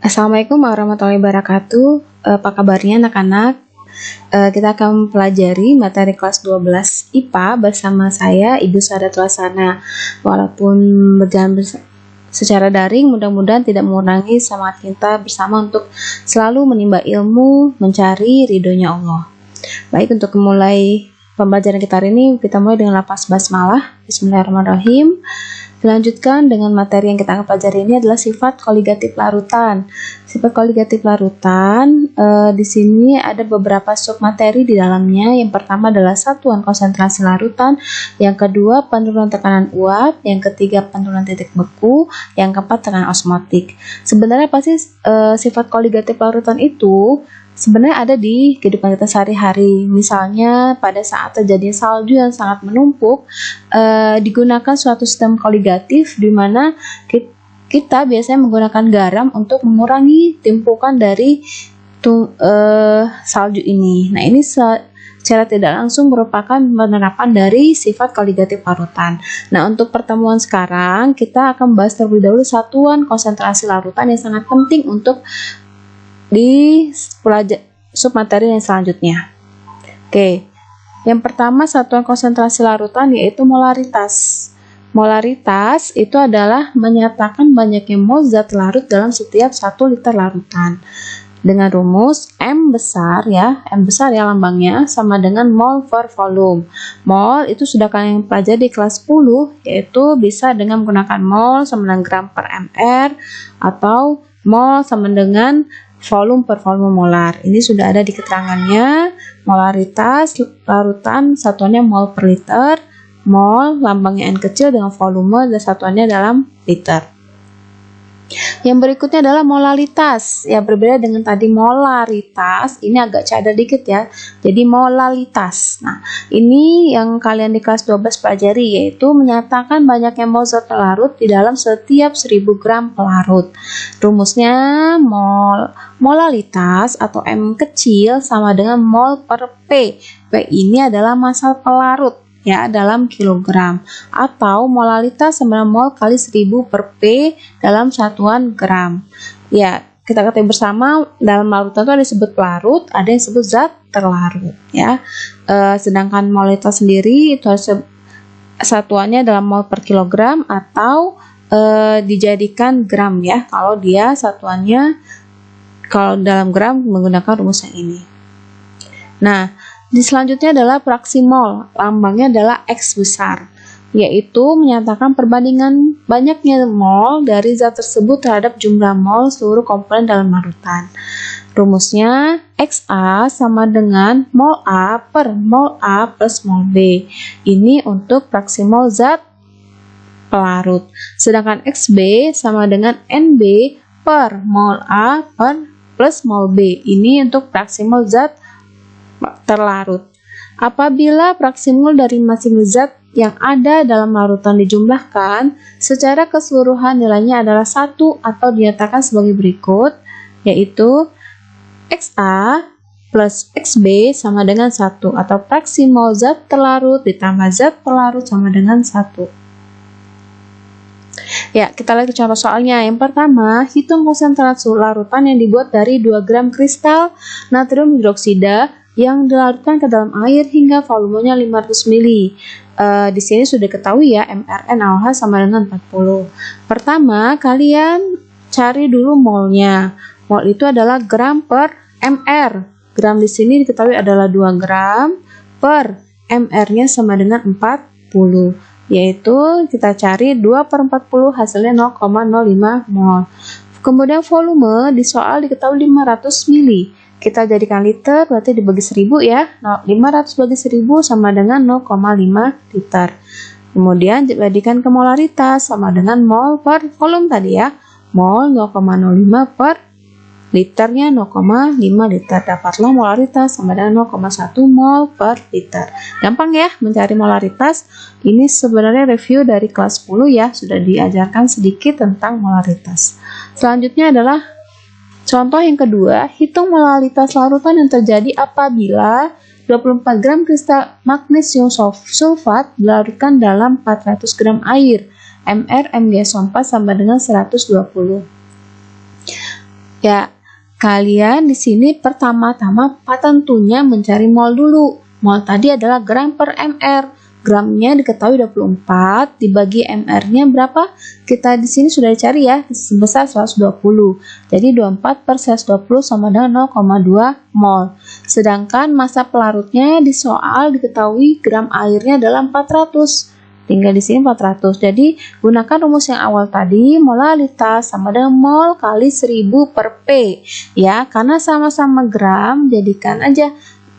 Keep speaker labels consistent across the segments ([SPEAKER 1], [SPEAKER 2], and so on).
[SPEAKER 1] Assalamualaikum warahmatullahi wabarakatuh. Apa kabarnya anak-anak? Kita akan mempelajari materi kelas 12 IPA bersama saya, Ibu Sadat Wasana. Walaupun berjalan secara daring, mudah-mudahan tidak mengurangi semangat kita bersama untuk selalu menimba ilmu, mencari ridhonya Allah. Baik, untuk memulai pembelajaran kita hari ini, kita mulai dengan lafaz basmalah. Bismillahirrahmanirrahim. Dilanjutkan dengan materi yang kita akan pelajari ini adalah sifat koligatif larutan. Sifat koligatif larutan, di sini ada beberapa submateri di dalamnya. Yang pertama adalah satuan konsentrasi larutan, yang kedua penurunan tekanan uap, yang ketiga penurunan titik beku, yang keempat tekanan osmotik. Sebenarnya pasti sifat koligatif larutan itu sebenarnya ada di kehidupan kita sehari-hari. Misalnya pada saat terjadi salju yang sangat menumpuk, digunakan suatu sistem koligatif di mana kita biasanya menggunakan garam untuk mengurangi timpukan dari salju ini. Nah, ini secara tidak langsung merupakan penerapan dari sifat koligatif larutan. Nah, untuk pertemuan sekarang kita akan membahas terlebih dahulu satuan konsentrasi larutan yang sangat penting untuk di submateri yang selanjutnya. Oke, yang pertama satuan konsentrasi larutan yaitu molaritas. Molaritas itu adalah menyatakan banyaknya mol zat larut dalam setiap 1 liter larutan. Dengan rumus M besar ya lambangnya sama dengan mol per volume. Mol itu sudah kalian pelajari di kelas 10, yaitu bisa dengan menggunakan mol sama dengan gram per mr atau mol sama dengan volume per volume molar. Ini sudah ada di keterangannya. Molaritas larutan satuannya mol per liter, mol lambangnya N kecil dengan volume dan satuannya dalam liter. Yang berikutnya adalah molalitas. Ya, berbeda dengan tadi molaritas, ini agak cadel dikit ya. Jadi molalitas. Nah, ini yang kalian di kelas 12 pelajari, yaitu menyatakan banyaknya mol zat larut di dalam setiap 1000 gram pelarut. Rumusnya molalitas atau M kecil sama dengan mol per P. P ini adalah massa pelarut ya dalam kilogram, atau molalitas sama mol kali 1000 per P dalam satuan gram. Ya, kita ketahui bersama dalam larutan itu ada disebut pelarut, ada yang disebut zat terlarut ya. Sedangkan molalitas sendiri itu satuannya dalam mol per kilogram atau dijadikan gram ya. Kalau dia satuannya kalau dalam gram menggunakan rumus yang ini. Nah, di selanjutnya adalah fraksi mol, lambangnya adalah X besar, yaitu menyatakan perbandingan banyaknya mol dari zat tersebut terhadap jumlah mol seluruh komponen dalam larutan. Rumusnya XA sama dengan mol A per mol A plus mol B. Ini untuk fraksi mol zat pelarut. Sedangkan XB sama dengan NB per mol A per plus mol B. Ini untuk fraksi mol zat terlarut. Apabila fraksi mol dari masing-masing zat yang ada dalam larutan dijumlahkan, secara keseluruhan nilainya adalah 1 atau dinyatakan sebagai berikut, yaitu XA plus XB sama dengan 1, atau fraksi mol zat terlarut ditambah zat pelarut sama dengan 1. Ya, kita lihat contoh soalnya. Yang pertama, hitung konsentrasi larutan yang dibuat dari 2 gram kristal natrium hidroksida yang dilarutkan ke dalam air hingga volumenya 500 ml. Di sini sudah diketahui ya, mRNaOH sama dengan 40. Pertama, kalian cari dulu molnya. Mol itu adalah gram per mr. Gram di sini diketahui adalah 2 gram per mr-nya sama dengan 40. Yaitu kita cari 2 per 40 hasilnya 0,05 mol. Kemudian volume di soal diketahui 500 ml. Kita jadikan liter, berarti dibagi 1000 ya. 500 bagi 1000 sama dengan 0,5 liter. Kemudian jadikan ke molaritas sama dengan mol per volume tadi ya. Mol 0,05 per liternya 0,5 liter. Dapatlah molaritas sama dengan 0,1 mol per liter. Gampang ya mencari molaritas. Ini sebenarnya review dari kelas 10 ya. Sudah diajarkan sedikit tentang molaritas. Selanjutnya adalah contoh yang kedua, hitung molaritas larutan yang terjadi apabila 24 gram kristal magnesium sulfat dilarutkan dalam 400 gram air. MR MgSO4 sama dengan 120. Ya, kalian di sini pertama-tama tentunya mencari mol dulu. Mol tadi adalah gram per mr. Gramnya diketahui 24, dibagi mr-nya berapa? Kita di sini sudah dicari ya, sebesar 120. Jadi 24 per 120 sama dengan 0,2 mol. Sedangkan massa pelarutnya di soal diketahui gram airnya adalah 400. Tinggal di sini 400. Jadi gunakan rumus yang awal tadi, molalitas sama dengan mol kali 1000 per P. Ya, karena sama-sama gram, jadikan aja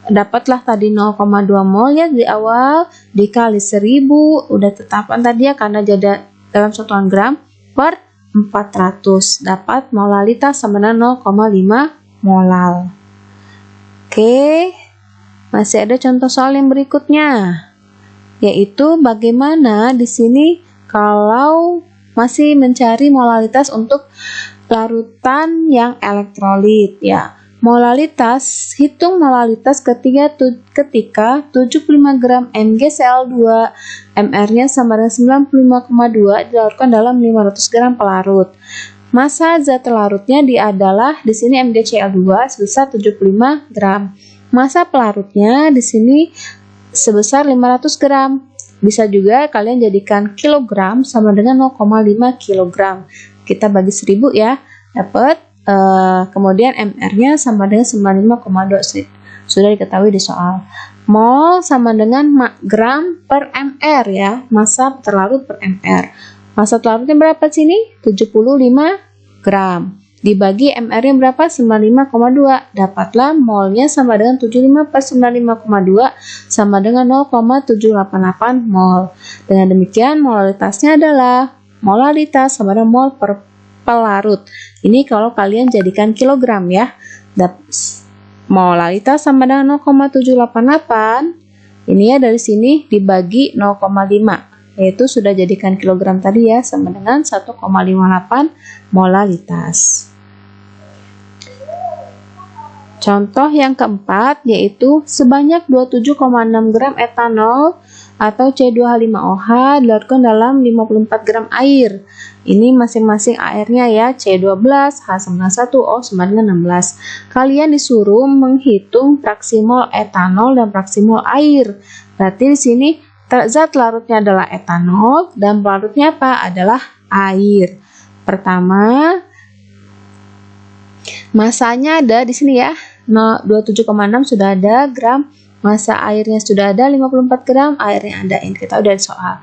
[SPEAKER 1] dapatlah tadi 0,2 mol ya di awal, dikali 1000, udah tetapan tadi ya karena jadi dalam satuan gram per 400, dapat molalitas sama dengan 0,5 molal. Oke, masih ada contoh soal yang berikutnya, yaitu bagaimana di sini kalau masih mencari molalitas untuk larutan yang elektrolit ya. Molalitas, hitung molalitas ketika 75 gram MgCl2, mr-nya sama dengan 95,2 dilarutkan dalam 500 gram pelarut. Massa zat larutnya adalah di sini MgCl2 sebesar 75 gram. Massa pelarutnya di sini sebesar 500 gram. Bisa juga kalian jadikan kilogram sama dengan 0,5 kilogram. Kita bagi 1000 ya, dapat kemudian mr-nya sama dengan 95,2, sudah diketahui di soal. Mol sama dengan gram per mr ya, massa terlarut per mr. Massa terlarutnya berapa sini? 75 gram. Dibagi mr-nya berapa? 95,2. Dapatlah molnya sama dengan 75 per 95,2 sama dengan 0,788 mol. Dengan demikian molalitasnya adalah molalitas sama dengan mol per pelarut. Ini kalau kalian jadikan kilogram ya. Molalitas sama dengan 0,788. Ini ya dari sini dibagi 0,5, yaitu sudah jadikan kilogram tadi ya, sama dengan 1,58 molalitas. Contoh yang keempat yaitu sebanyak 27,6 gram etanol atau C2H5OH dilarutkan dalam 54 gram air. Ini masing-masing airnya ya, C12, H sama 1, O sama dengan 16. Kalian disuruh menghitung fraksi mol etanol dan fraksi mol air. Berarti di sini zat larutnya adalah etanol dan pelarutnya apa? Adalah air. Pertama, masanya ada di sini ya. 27,6 sudah ada gram, massa airnya sudah ada 54 gram, airnya ada. Ini kita udah soal.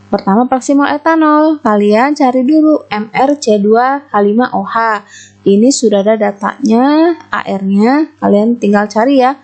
[SPEAKER 1] Pertama fraksi mol etanol, kalian cari dulu MrC2H5OH. Ini sudah ada datanya, airnya kalian tinggal cari ya.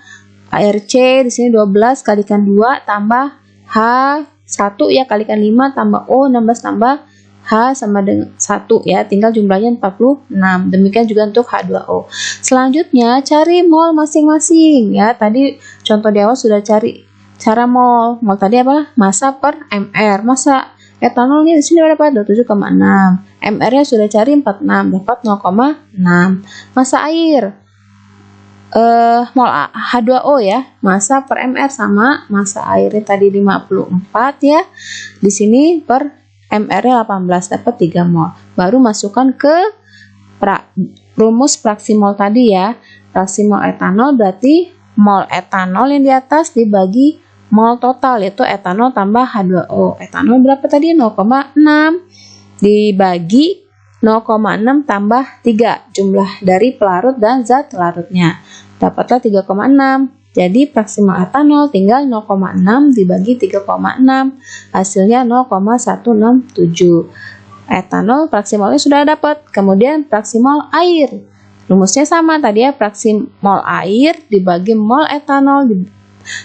[SPEAKER 1] ARC di sini 12 kalikan 2 tambah H1 ya kalikan 5 tambah O 16 tambah H sama dengan 1 ya, tinggal jumlahnya 46. Demikian juga untuk H2O. Selanjutnya cari mol masing-masing ya. Tadi contoh di awal sudah cari cara mol. Mol tadi apa? Massa per mr. Massa etanolnya di sini berapa? 27,6. Mr-nya sudah cari 46, dapat 0,6. Massa air mol H2O ya. Massa per mr sama massa airnya tadi 54 ya. Di sini per mr-nya 18, dapat 3 mol. Baru masukkan ke rumus fraksi mol tadi ya. Fraksi mol etanol berarti mol etanol yang di atas dibagi mol total, yaitu etanol tambah H2O. Etanol berapa tadi? 0,6 dibagi 0,6 tambah 3, jumlah dari pelarut dan zat larutnya. Dapatlah 3,6. Jadi fraksi mol etanol tinggal 0,6 dibagi 3,6, hasilnya 0,167. Etanol fraksi molnya sudah dapat. Kemudian fraksi mol air. Rumusnya sama tadi ya, fraksi mol air dibagi mol etanol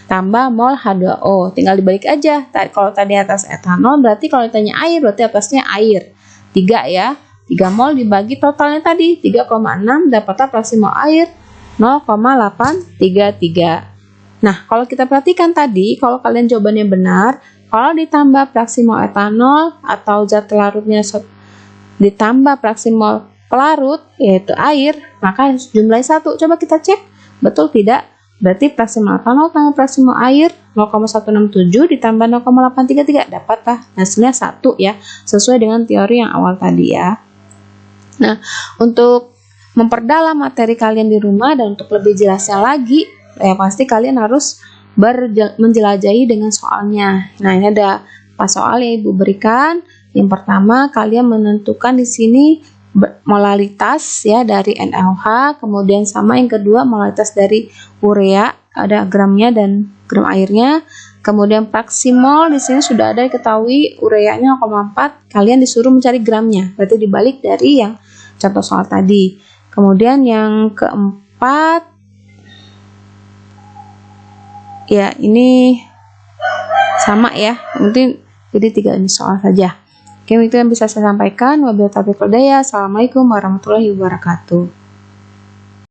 [SPEAKER 1] tambah mol H2O. Tinggal dibalik aja. Kalau tadi atas etanol berarti kalau ditanya air berarti atasnya air. 3 ya. 3 mol dibagi totalnya tadi 3,6, dapatlah fraksi mol air 0,833. Nah, kalau kita perhatikan tadi, kalau kalian jawabannya benar, kalau ditambah fraksi mol etanol atau zat larutnya ditambah fraksi mol pelarut yaitu air, maka jumlahnya 1. Coba kita cek betul tidak? Berarti fraksi mol etanol tambah fraksi mol air 0,167 ditambah 0,833, dapatlah hasilnya 1 ya, sesuai dengan teori yang awal tadi ya. Nah, untuk memperdalam materi kalian di rumah dan untuk lebih jelasnya lagi, ya pasti kalian harus menjelajahi dengan soalnya. Nah, ini ada 4 soal yang Ibu berikan. Yang pertama, kalian menentukan di sini molalitas ya dari NaOH, kemudian sama yang kedua molalitas dari urea, ada gramnya dan gram airnya. Kemudian fraksi mol di sini sudah ada diketahui ureanya 0,4, kalian disuruh mencari gramnya. Berarti dibalik dari yang contoh soal tadi. Kemudian yang keempat, ya ini sama ya, mungkin jadi 3 ini soal saja. Oke, itu yang bisa saya sampaikan. Wabillahi taufiq wal hidayah. Assalamualaikum warahmatullahi wabarakatuh.